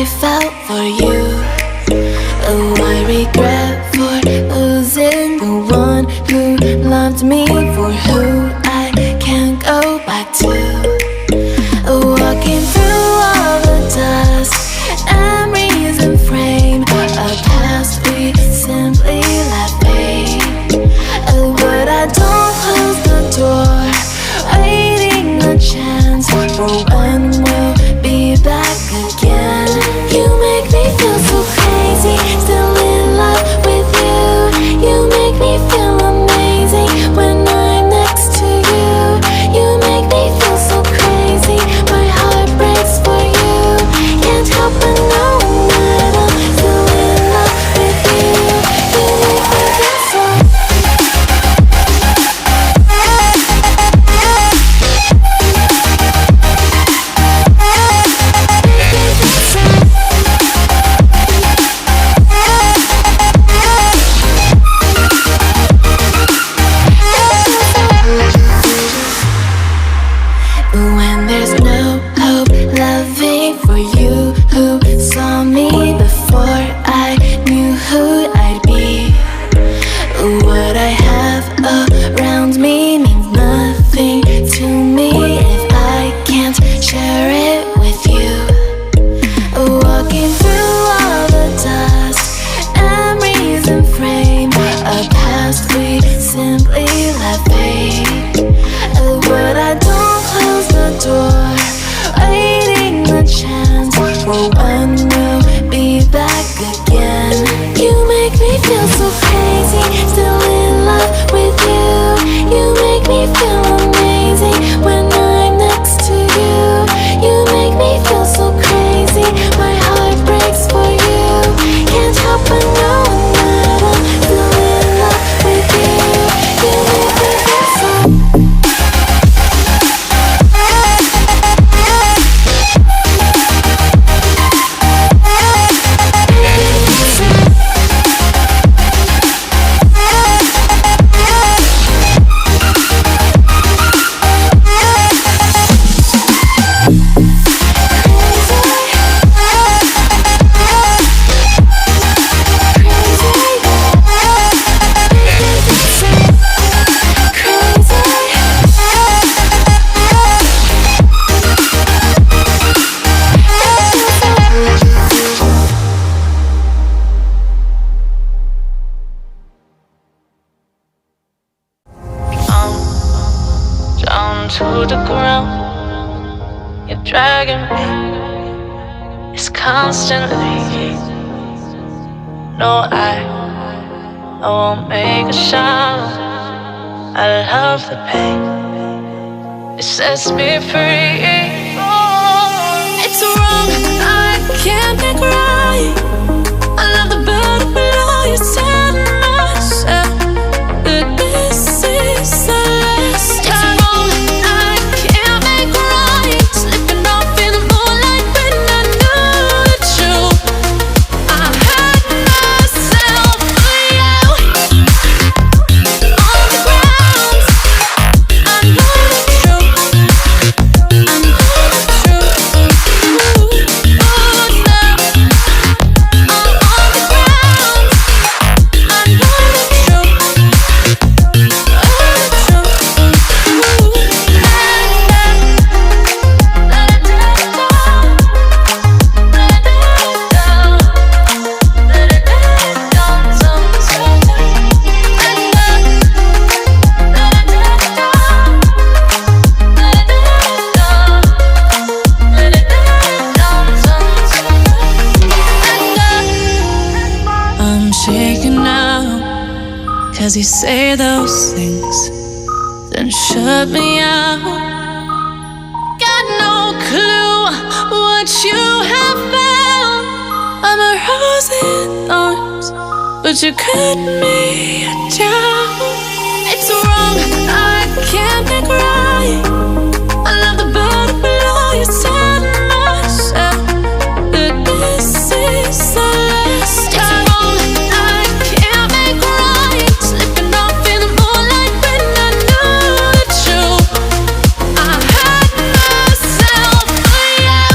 I felt for you. Oh, I regret for losing the one who loved me, for who I can't go back to. Walking through all the dust, memories and frame, a past we simply let fade. But I don't close the door, waiting a chance for when we'll be back again. You make me feel so crazy, still in love with you. You make me feel amazing when I'm next to you. You make me feel so crazy, my heart breaks for you. Can't help but know that I'm still in love with you. You make me feel so. When there's no hope loving for you who saw me before I knew who I'd be. What I have around me means nothing to me if I can't share it with you. Walking through all the dust, memories and frame, a past we simply let fade. But I don't close the door, waiting a chance for when we'll be back again. You make me feel so crazy, still in love with you. You make me feel amazing when I'm next to you. You make me feel so crazy, my heart breaks for you. Can't help but know that I'm still in love with you. You make me feel so. To the ground, you're dragging me. It's constantly. No, I won't make a sound. I love the pain. It sets me free. It's wrong, I can't make right. I love the bird below you, telling myself that this is the last time. It's wrong, I can't make right. Slipping off in the moonlight when I knew the truth. I hurt myself for you. On the ground, I know the truth. I know the truth. Ooh, now I'm on the ground. I know the truth. I'm shaking now, 'cause you say those things, then shut me out. Got no clue what you have found. I'm a rose in thorns, but you cut me down. It's wrong, I can't make right. I love the bird below you, telling myself that this is the last time. It's wrong, I can't make right. Slipping off in the moonlight when I knew the truth. I hurt myself for you.